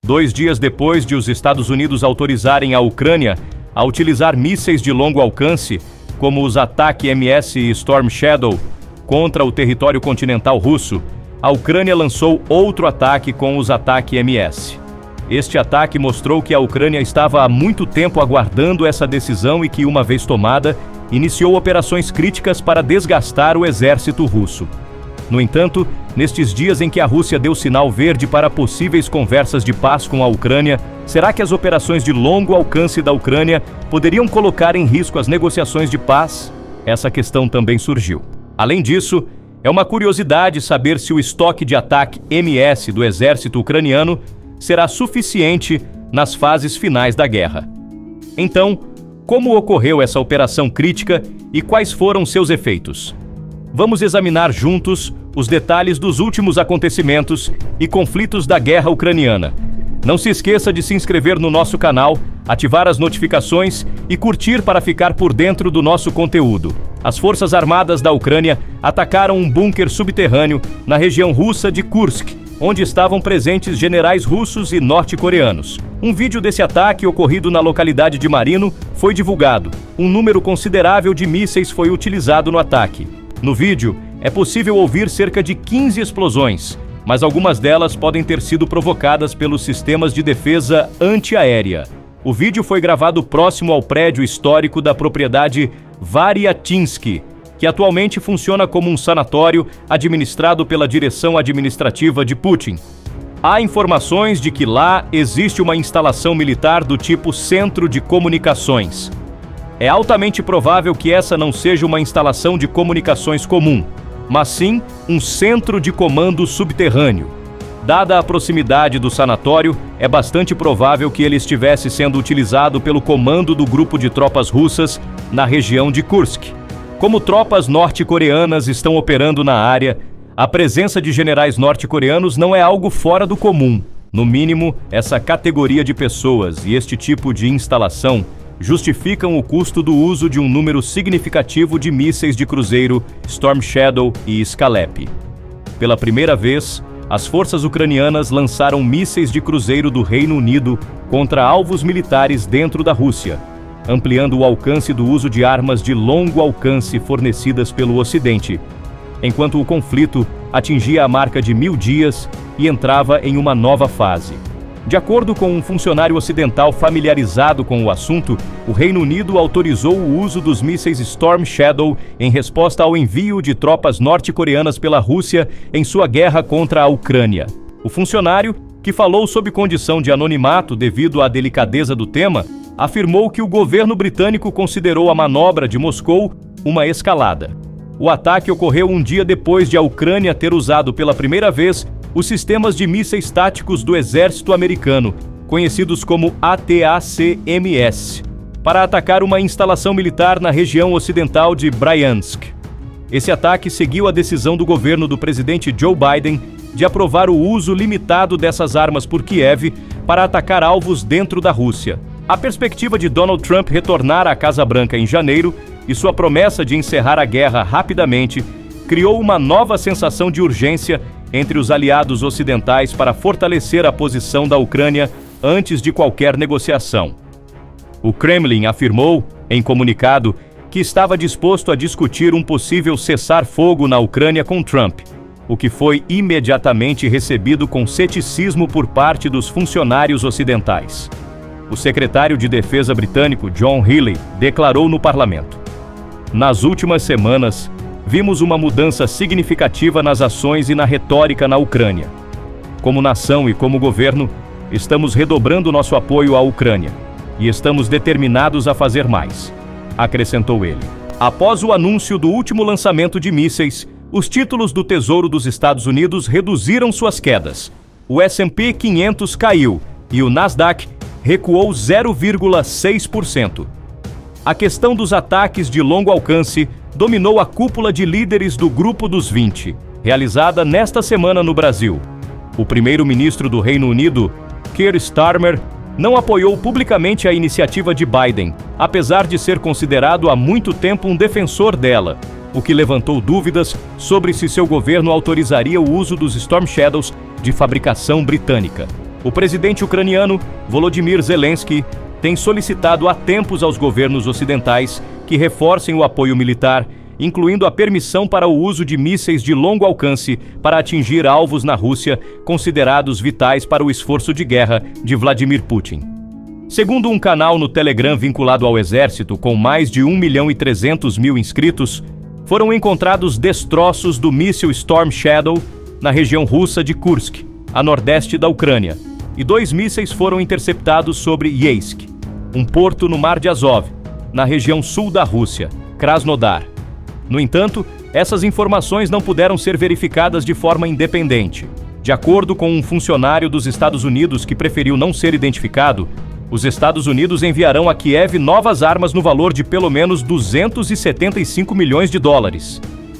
2 dias depois de os Estados Unidos autorizarem a Ucrânia a utilizar mísseis de longo alcance, como os ATAK-MS e Storm Shadow, contra o território continental russo, a Ucrânia lançou outro ataque com os ATAK-MS. Este ataque mostrou que a Ucrânia estava há muito tempo aguardando essa decisão e que, uma vez tomada, iniciou operações críticas para desgastar o exército russo. No entanto, nestes dias em que a Rússia deu sinal verde para possíveis conversas de paz com a Ucrânia, será que as operações de longo alcance da Ucrânia poderiam colocar em risco as negociações de paz? Essa questão também surgiu. Além disso, é uma curiosidade saber se o estoque de ataque MS do exército ucraniano será suficiente nas fases finais da guerra. Então, como ocorreu essa operação crítica e quais foram seus efeitos? Vamos examinar juntos os detalhes dos últimos acontecimentos e conflitos da guerra ucraniana. Não se esqueça de se inscrever no nosso canal, ativar as notificações e curtir para ficar por dentro do nosso conteúdo. As Forças Armadas da Ucrânia atacaram um bunker subterrâneo na região russa de Kursk, onde estavam presentes generais russos e norte-coreanos. Um vídeo desse ataque, ocorrido na localidade de Marino, foi divulgado. Um número considerável de mísseis foi utilizado no ataque. No vídeo, é possível ouvir cerca de 15 explosões, mas algumas delas podem ter sido provocadas pelos sistemas de defesa antiaérea. O vídeo foi gravado próximo ao prédio histórico da propriedade Variatinsky, que atualmente funciona como um sanatório administrado pela direção administrativa de Putin. Há informações de que lá existe uma instalação militar do tipo Centro de Comunicações. É altamente provável que essa não seja uma instalação de comunicações comum, mas sim um centro de comando subterrâneo. Dada a proximidade do sanatório, é bastante provável que ele estivesse sendo utilizado pelo comando do grupo de tropas russas na região de Kursk. Como tropas norte-coreanas estão operando na área, a presença de generais norte-coreanos não é algo fora do comum. No mínimo, essa categoria de pessoas e este tipo de instalação justificam o custo do uso de um número significativo de mísseis de cruzeiro Storm Shadow e Scalp. Pela primeira vez, as forças ucranianas lançaram mísseis de cruzeiro do Reino Unido contra alvos militares dentro da Rússia, ampliando o alcance do uso de armas de longo alcance fornecidas pelo Ocidente, enquanto o conflito atingia a marca de 1000 dias e entrava em uma nova fase. De acordo com um funcionário ocidental familiarizado com o assunto, o Reino Unido autorizou o uso dos mísseis Storm Shadow em resposta ao envio de tropas norte-coreanas pela Rússia em sua guerra contra a Ucrânia. O funcionário, que falou sob condição de anonimato devido à delicadeza do tema, afirmou que o governo britânico considerou a manobra de Moscou uma escalada. O ataque ocorreu um dia depois de a Ucrânia ter usado pela primeira vez os sistemas de mísseis táticos do exército americano, conhecidos como ATACMS, para atacar uma instalação militar na região ocidental de Bryansk. Esse ataque seguiu a decisão do governo do presidente Joe Biden de aprovar o uso limitado dessas armas por Kiev para atacar alvos dentro da Rússia. A perspectiva de Donald Trump retornar à Casa Branca em janeiro e sua promessa de encerrar a guerra rapidamente criou uma nova sensação de urgência entre os aliados ocidentais para fortalecer a posição da Ucrânia antes de qualquer negociação. O Kremlin afirmou, em comunicado, que estava disposto a discutir um possível cessar-fogo na Ucrânia com Trump, o que foi imediatamente recebido com ceticismo por parte dos funcionários ocidentais. O secretário de Defesa britânico John Healey declarou no parlamento: "Nas últimas semanas, vimos uma mudança significativa nas ações e na retórica na Ucrânia. Como nação e como governo, estamos redobrando nosso apoio à Ucrânia e estamos determinados a fazer mais", acrescentou ele. Após o anúncio do último lançamento de mísseis, os títulos do Tesouro dos Estados Unidos reduziram suas quedas. O S&P 500 caiu e o Nasdaq recuou 0,6%. A questão dos ataques de longo alcance dominou a cúpula de líderes do Grupo dos 20, realizada nesta semana no Brasil. O primeiro-ministro do Reino Unido, Keir Starmer, não apoiou publicamente a iniciativa de Biden, apesar de ser considerado há muito tempo um defensor dela, o que levantou dúvidas sobre se seu governo autorizaria o uso dos Storm Shadows de fabricação britânica. O presidente ucraniano, Volodymyr Zelensky, tem solicitado há tempos aos governos ocidentais que reforcem o apoio militar, incluindo a permissão para o uso de mísseis de longo alcance para atingir alvos na Rússia considerados vitais para o esforço de guerra de Vladimir Putin. Segundo um canal no Telegram vinculado ao exército com mais de 1.300.000 inscritos, foram encontrados destroços do míssil Storm Shadow na região russa de Kursk, a nordeste da Ucrânia, e 2 mísseis foram interceptados sobre Yeisk, um porto no Mar de Azov, na região sul da Rússia, Krasnodar. No entanto, essas informações não puderam ser verificadas de forma independente. De acordo com um funcionário dos Estados Unidos que preferiu não ser identificado, os Estados Unidos enviarão a Kiev novas armas no valor de pelo menos $275 milhões.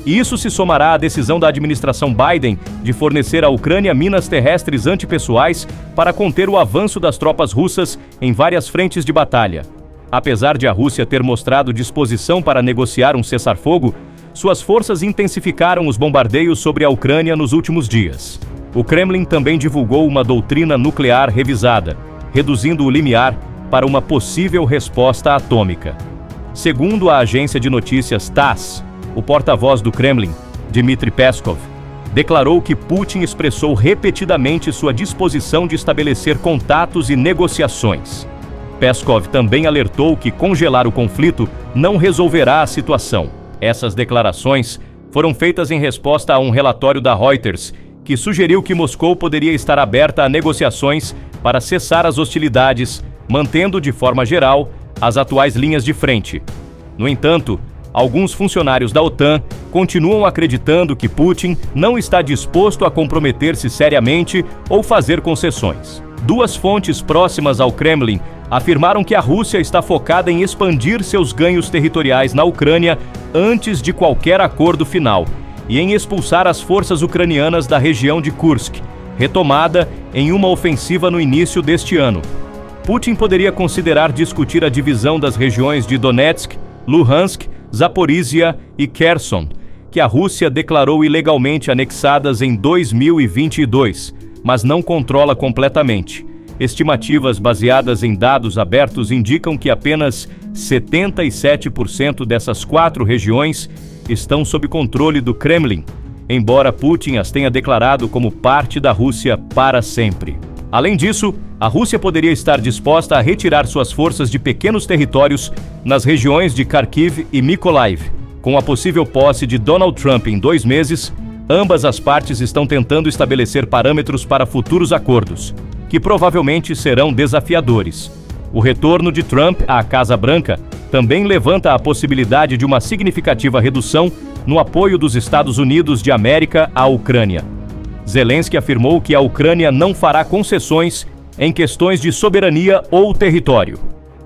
E isso se somará à decisão da administração Biden de fornecer à Ucrânia minas terrestres antipessoais para conter o avanço das tropas russas em várias frentes de batalha. Apesar de a Rússia ter mostrado disposição para negociar um cessar-fogo, suas forças intensificaram os bombardeios sobre a Ucrânia nos últimos dias. O Kremlin também divulgou uma doutrina nuclear revisada, reduzindo o limiar para uma possível resposta atômica. Segundo a agência de notícias TASS, o porta-voz do Kremlin, Dmitry Peskov, declarou que Putin expressou repetidamente sua disposição de estabelecer contatos e negociações. Peskov também alertou que congelar o conflito não resolverá a situação. Essas declarações foram feitas em resposta a um relatório da Reuters, que sugeriu que Moscou poderia estar aberta a negociações para cessar as hostilidades, mantendo, de forma geral, as atuais linhas de frente. No entanto, alguns funcionários da OTAN continuam acreditando que Putin não está disposto a comprometer-se seriamente ou fazer concessões. 2 fontes próximas ao Kremlin afirmaram que a Rússia está focada em expandir seus ganhos territoriais na Ucrânia antes de qualquer acordo final e em expulsar as forças ucranianas da região de Kursk, retomada em uma ofensiva no início deste ano. Putin poderia considerar discutir a divisão das regiões de Donetsk, Luhansk, Zaporizhia e Kherson, que a Rússia declarou ilegalmente anexadas em 2022, mas não controla completamente. Estimativas baseadas em dados abertos indicam que apenas 77% dessas 4 regiões estão sob controle do Kremlin, embora Putin as tenha declarado como parte da Rússia para sempre. Além disso, a Rússia poderia estar disposta a retirar suas forças de pequenos territórios nas regiões de Kharkiv e Mykolaiv. Com a possível posse de Donald Trump em 2 meses, ambas as partes estão tentando estabelecer parâmetros para futuros acordos, que provavelmente serão desafiadores. O retorno de Trump à Casa Branca também levanta a possibilidade de uma significativa redução no apoio dos Estados Unidos de América à Ucrânia. Zelensky afirmou que a Ucrânia não fará concessões em questões de soberania ou território.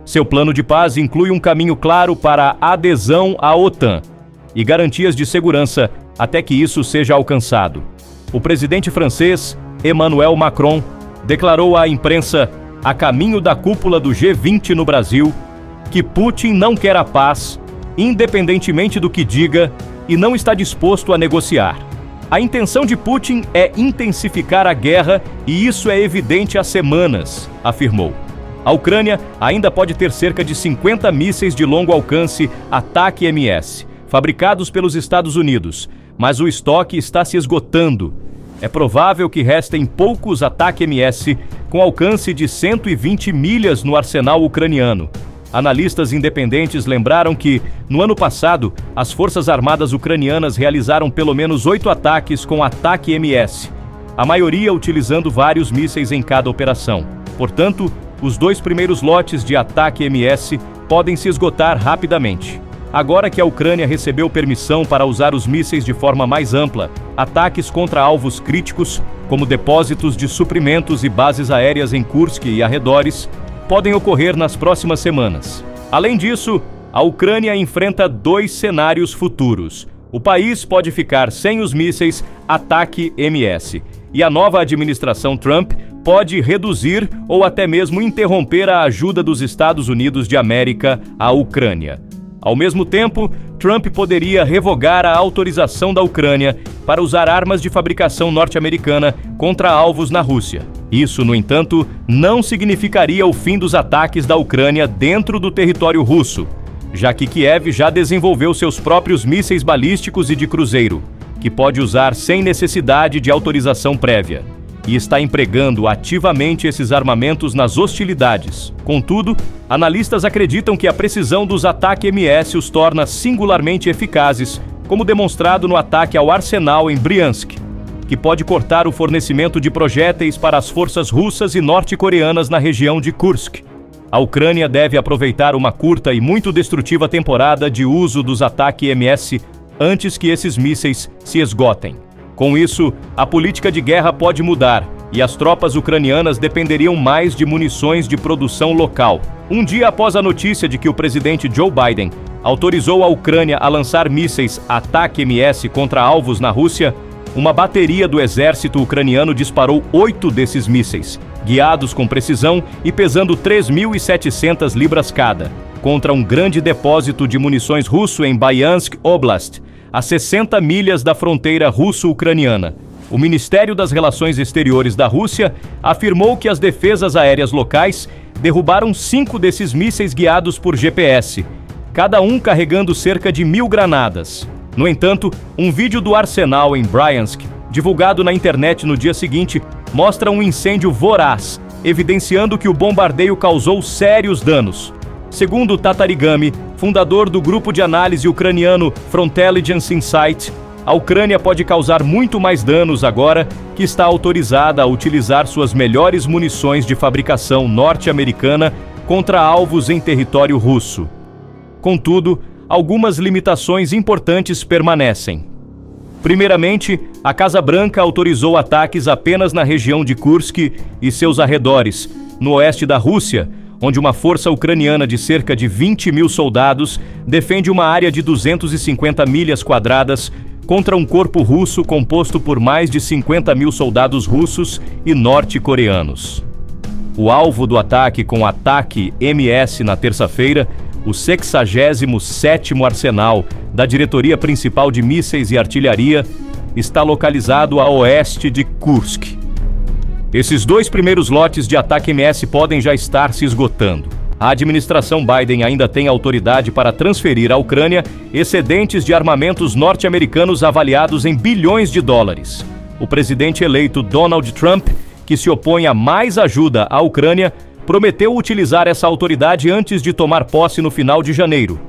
Seu plano de paz inclui um caminho claro para a adesão à OTAN e garantias de segurança até que isso seja alcançado. O presidente francês, Emmanuel Macron, declarou à imprensa, a caminho da cúpula do G20 no Brasil, que Putin não quer a paz, independentemente do que diga, e não está disposto a negociar. A intenção de Putin é intensificar a guerra e isso é evidente há semanas, afirmou. A Ucrânia ainda pode ter cerca de 50 mísseis de longo alcance ATAK-MS, fabricados pelos Estados Unidos, mas o estoque está se esgotando. É provável que restem poucos ATAK-MS com alcance de 120 milhas no arsenal ucraniano. Analistas independentes lembraram que, no ano passado, as Forças Armadas ucranianas realizaram pelo menos 8 ataques com ATAK-MS, a maioria utilizando vários mísseis em cada operação. Portanto, os 2 primeiros lotes de ATAK-MS podem se esgotar rapidamente. Agora que a Ucrânia recebeu permissão para usar os mísseis de forma mais ampla, ataques contra alvos críticos, como depósitos de suprimentos e bases aéreas em Kursk e arredores, podem ocorrer nas próximas semanas. Além disso, a Ucrânia enfrenta 2 cenários futuros. O país pode ficar sem os mísseis ATAK-MS, e a nova administração Trump pode reduzir ou até mesmo interromper a ajuda dos Estados Unidos de América à Ucrânia. Ao mesmo tempo, Trump poderia revogar a autorização da Ucrânia para usar armas de fabricação norte-americana contra alvos na Rússia. Isso, no entanto, não significaria o fim dos ataques da Ucrânia dentro do território russo, já que Kiev já desenvolveu seus próprios mísseis balísticos e de cruzeiro, que pode usar sem necessidade de autorização prévia, e está empregando ativamente esses armamentos nas hostilidades. Contudo, analistas acreditam que a precisão dos ATAK-MS os torna singularmente eficazes, como demonstrado no ataque ao arsenal em Bryansk, que pode cortar o fornecimento de projéteis para as forças russas e norte-coreanas na região de Kursk. A Ucrânia deve aproveitar uma curta e muito destrutiva temporada de uso dos ATAK-MS antes que esses mísseis se esgotem. Com isso, a política de guerra pode mudar e as tropas ucranianas dependeriam mais de munições de produção local. Um dia após a notícia de que o presidente Joe Biden autorizou a Ucrânia a lançar mísseis ATAK-MS contra alvos na Rússia, uma bateria do exército ucraniano disparou 8 desses mísseis, guiados com precisão e pesando 3.700 libras cada, contra um grande depósito de munições russo em Bryansk Oblast, a 60 milhas da fronteira russo-ucraniana. O Ministério das Relações Exteriores da Rússia afirmou que as defesas aéreas locais derrubaram 5 desses mísseis guiados por GPS, cada um carregando cerca de 1.000 granadas. No entanto, um vídeo do arsenal em Bryansk, divulgado na internet no dia seguinte, mostra um incêndio voraz, evidenciando que o bombardeio causou sérios danos. Segundo Tatarigami, fundador do grupo de análise ucraniano Frontelligence Insight, a Ucrânia pode causar muito mais danos agora que está autorizada a utilizar suas melhores munições de fabricação norte-americana contra alvos em território russo. Contudo, algumas limitações importantes permanecem. Primeiramente, a Casa Branca autorizou ataques apenas na região de Kursk e seus arredores, no oeste da Rússia, onde uma força ucraniana de cerca de 20.000 soldados defende uma área de 250 milhas quadradas contra um corpo russo composto por mais de 50.000 soldados russos e norte-coreanos. O alvo do ataque com ATAK-MS na terça-feira, o 67º Arsenal da Diretoria Principal de Mísseis e Artilharia, está localizado a oeste de Kursk. Esses 2 primeiros lotes de ATAK-MS podem já estar se esgotando. A administração Biden ainda tem autoridade para transferir à Ucrânia excedentes de armamentos norte-americanos avaliados em bilhões de dólares. O presidente eleito Donald Trump, que se opõe a mais ajuda à Ucrânia, prometeu utilizar essa autoridade antes de tomar posse no final de janeiro.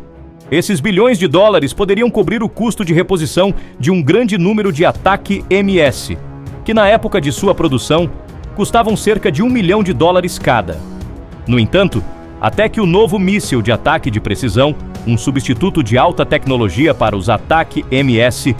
Esses bilhões de dólares poderiam cobrir o custo de reposição de um grande número de ATAK-MS, que na época de sua produção custavam cerca de $1 milhão cada. No entanto, até que o novo míssil de ataque de precisão, um substituto de alta tecnologia para os ATAK-MS,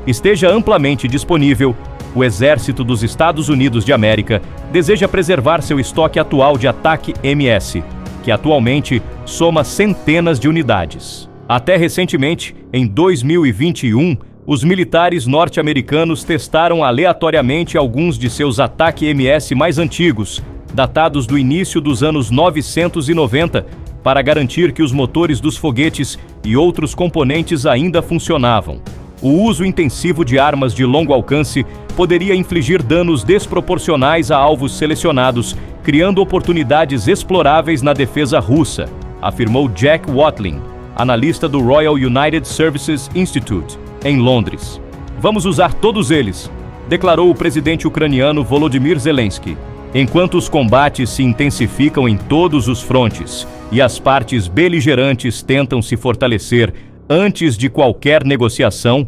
esteja amplamente disponível, o Exército dos Estados Unidos de América deseja preservar seu estoque atual de ATAK-MS, que atualmente soma centenas de unidades. Até recentemente, em 2021, os militares norte-americanos testaram aleatoriamente alguns de seus ATAK-MS mais antigos, datados do início dos anos 990, para garantir que os motores dos foguetes e outros componentes ainda funcionavam. O uso intensivo de armas de longo alcance poderia infligir danos desproporcionais a alvos selecionados, criando oportunidades exploráveis na defesa russa, afirmou Jack Watling, analista do Royal United Services Institute, em Londres. Vamos usar todos eles, declarou o presidente ucraniano Volodymyr Zelensky. Enquanto os combates se intensificam em todos os frontes e as partes beligerantes tentam se fortalecer antes de qualquer negociação,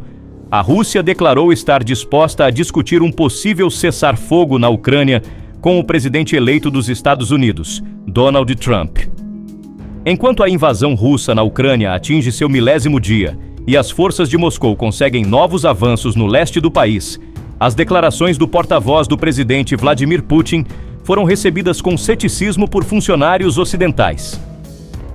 a Rússia declarou estar disposta a discutir um possível cessar-fogo na Ucrânia com o presidente eleito dos Estados Unidos, Donald Trump. Enquanto a invasão russa na Ucrânia atinge seu 1000º dia e as forças de Moscou conseguem novos avanços no leste do país, as declarações do porta-voz do presidente Vladimir Putin foram recebidas com ceticismo por funcionários ocidentais.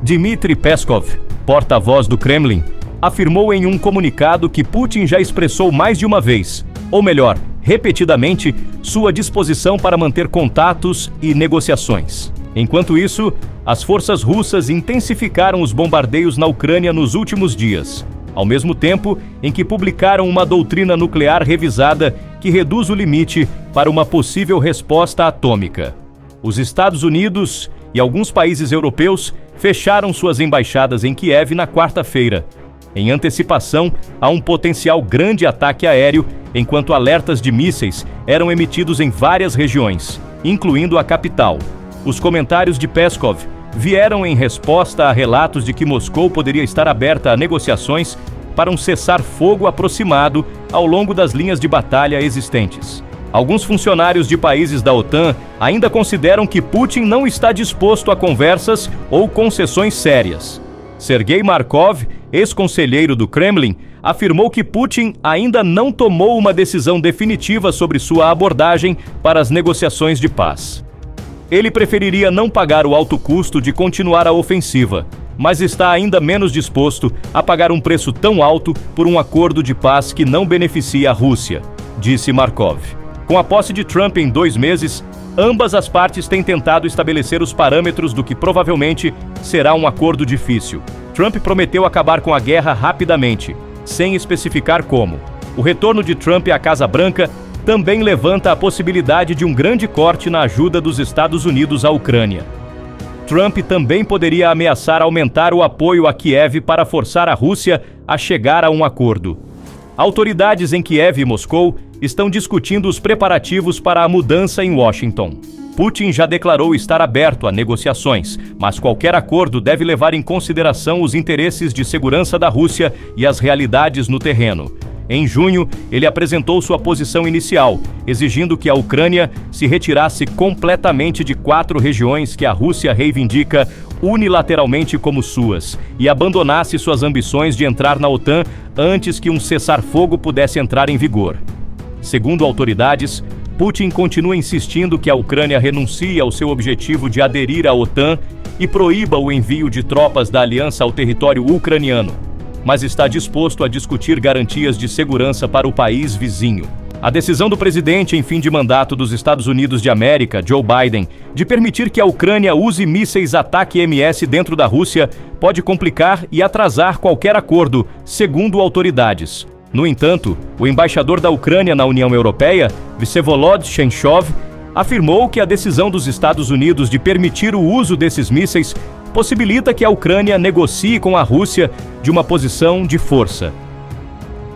Dmitry Peskov, porta-voz do Kremlin, afirmou em um comunicado que Putin já expressou mais de uma vez, ou melhor, repetidamente, sua disposição para manter contatos e negociações. Enquanto isso, as forças russas intensificaram os bombardeios na Ucrânia nos últimos dias, ao mesmo tempo em que publicaram uma doutrina nuclear revisada que reduz o limite para uma possível resposta atômica. Os Estados Unidos e alguns países europeus fecharam suas embaixadas em Kiev na quarta-feira, em antecipação a um potencial grande ataque aéreo, enquanto alertas de mísseis eram emitidos em várias regiões, incluindo a capital. Os comentários de Peskov vieram em resposta a relatos de que Moscou poderia estar aberta a negociações para um cessar-fogo aproximado ao longo das linhas de batalha existentes. Alguns funcionários de países da OTAN ainda consideram que Putin não está disposto a conversas ou concessões sérias. Sergei Markov, ex-conselheiro do Kremlin, afirmou que Putin ainda não tomou uma decisão definitiva sobre sua abordagem para as negociações de paz. Ele preferiria não pagar o alto custo de continuar a ofensiva, mas está ainda menos disposto a pagar um preço tão alto por um acordo de paz que não beneficia a Rússia, disse Markov. Com a posse de Trump em 2 meses, ambas as partes têm tentado estabelecer os parâmetros do que provavelmente será um acordo difícil. Trump prometeu acabar com a guerra rapidamente, sem especificar como. O retorno de Trump à Casa Branca também levanta a possibilidade de um grande corte na ajuda dos Estados Unidos à Ucrânia. Trump também poderia ameaçar aumentar o apoio a Kiev para forçar a Rússia a chegar a um acordo. Autoridades em Kiev e Moscou estão discutindo os preparativos para a mudança em Washington. Putin já declarou estar aberto a negociações, mas qualquer acordo deve levar em consideração os interesses de segurança da Rússia e as realidades no terreno. Em junho, ele apresentou sua posição inicial, exigindo que a Ucrânia se retirasse completamente de 4 regiões que a Rússia reivindica unilateralmente como suas e abandonasse suas ambições de entrar na OTAN antes que um cessar-fogo pudesse entrar em vigor. Segundo autoridades, Putin continua insistindo que a Ucrânia renuncie ao seu objetivo de aderir à OTAN e proíba o envio de tropas da aliança ao território ucraniano, mas está disposto a discutir garantias de segurança para o país vizinho. A decisão do presidente em fim de mandato dos Estados Unidos de América, Joe Biden, de permitir que a Ucrânia use mísseis ATACMS dentro da Rússia pode complicar e atrasar qualquer acordo, segundo autoridades. No entanto, o embaixador da Ucrânia na União Europeia, Vsevolod Shenshov, afirmou que a decisão dos Estados Unidos de permitir o uso desses mísseis possibilita que a Ucrânia negocie com a Rússia de uma posição de força.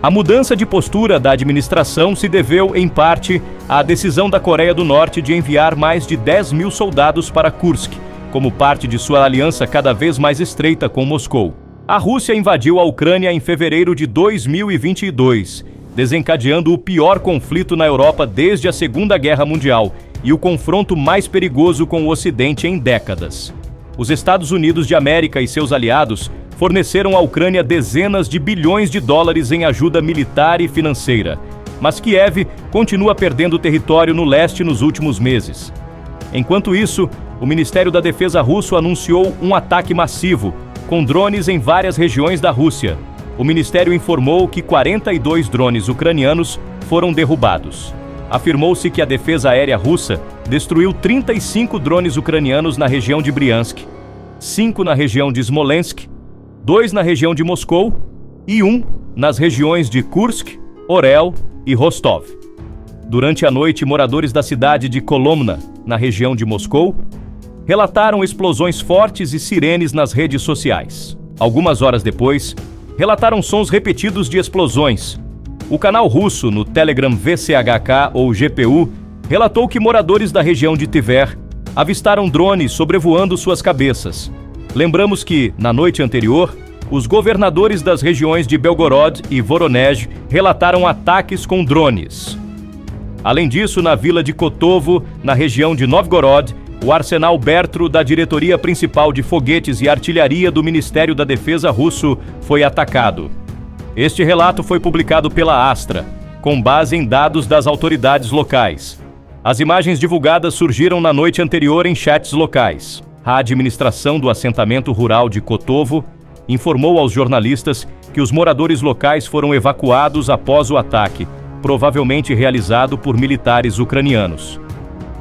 A mudança de postura da administração se deveu, em parte, à decisão da Coreia do Norte de enviar mais de 10.000 soldados para Kursk, como parte de sua aliança cada vez mais estreita com Moscou. A Rússia invadiu a Ucrânia em fevereiro de 2022, desencadeando o pior conflito na Europa desde a Segunda Guerra Mundial e o confronto mais perigoso com o Ocidente em décadas. Os Estados Unidos de América e seus aliados forneceram à Ucrânia dezenas de bilhões de dólares em ajuda militar e financeira, mas Kiev continua perdendo território no leste nos últimos meses. Enquanto isso, o Ministério da Defesa russo anunciou um ataque massivo, com drones em várias regiões da Rússia. O ministério informou que 42 drones ucranianos foram derrubados. Afirmou-se que a defesa aérea russa destruiu 35 drones ucranianos na região de Briansk, 5 na região de Smolensk, 2 na região de Moscou e 1 nas regiões de Kursk, Orel e Rostov. Durante a noite, moradores da cidade de Kolomna, na região de Moscou, relataram explosões fortes e sirenes nas redes sociais. Algumas horas depois, relataram sons repetidos de explosões. O canal russo no Telegram VCHK ou GPU relatou que moradores da região de Tver avistaram drones sobrevoando suas cabeças. Lembramos que, na noite anterior, os governadores das regiões de Belgorod e Voronezh relataram ataques com drones. Além disso, na vila de Kotovo, na região de Novgorod, o arsenal Bertro da Diretoria Principal de Foguetes e Artilharia do Ministério da Defesa russo foi atacado. Este relato foi publicado pela Astra, com base em dados das autoridades locais. As imagens divulgadas surgiram na noite anterior em chats locais. A administração do assentamento rural de Kotovo informou aos jornalistas que os moradores locais foram evacuados após o ataque, provavelmente realizado por militares ucranianos.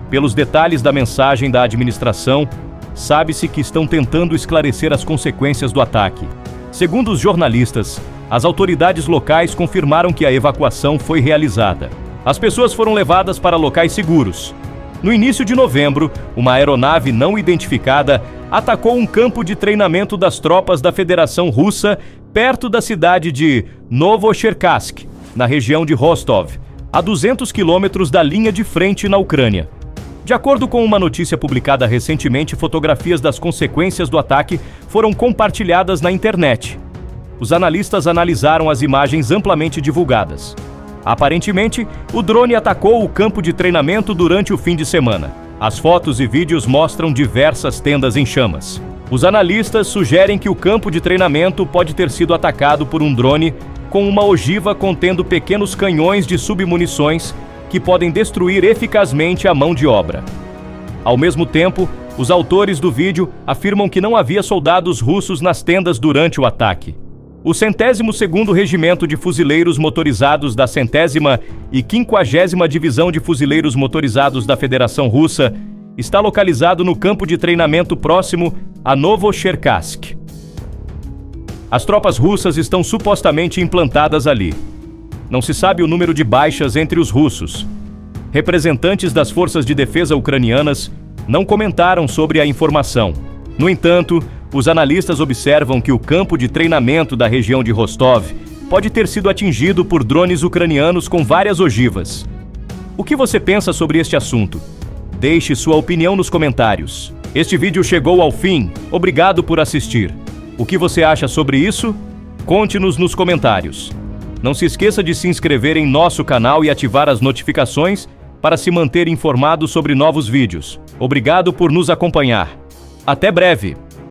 Pelos detalhes da mensagem da administração, sabe-se que estão tentando esclarecer as consequências do ataque. Segundo os jornalistas, as autoridades locais confirmaram que a evacuação foi realizada. As pessoas foram levadas para locais seguros. No início de novembro, uma aeronave não identificada atacou um campo de treinamento das tropas da Federação Russa perto da cidade de Novocherkassk, na região de Rostov, a 200 quilômetros da linha de frente na Ucrânia. De acordo com uma notícia publicada recentemente, fotografias das consequências do ataque foram compartilhadas na internet. Os analistas analisaram as imagens amplamente divulgadas. Aparentemente, o drone atacou o campo de treinamento durante o fim de semana. As fotos e vídeos mostram diversas tendas em chamas. Os analistas sugerem que o campo de treinamento pode ter sido atacado por um drone com uma ogiva contendo pequenos canhões de submunições que podem destruir eficazmente a mão de obra. Ao mesmo tempo, os autores do vídeo afirmam que não havia soldados russos nas tendas durante o ataque. O 102º Regimento de Fuzileiros Motorizados da 100ª e 50ª Divisão de Fuzileiros Motorizados da Federação Russa está localizado no campo de treinamento próximo a Novocherkassk. As tropas russas estão supostamente implantadas ali. Não se sabe o número de baixas entre os russos. Representantes das forças de defesa ucranianas não comentaram sobre a informação. No entanto, os analistas observam que o campo de treinamento da região de Rostov pode ter sido atingido por drones ucranianos com várias ogivas. O que você pensa sobre este assunto? Deixe sua opinião nos comentários. Este vídeo chegou ao fim. Obrigado por assistir. O que você acha sobre isso? Conte-nos nos comentários. Não se esqueça de se inscrever em nosso canal e ativar as notificações para se manter informado sobre novos vídeos. Obrigado por nos acompanhar. Até breve!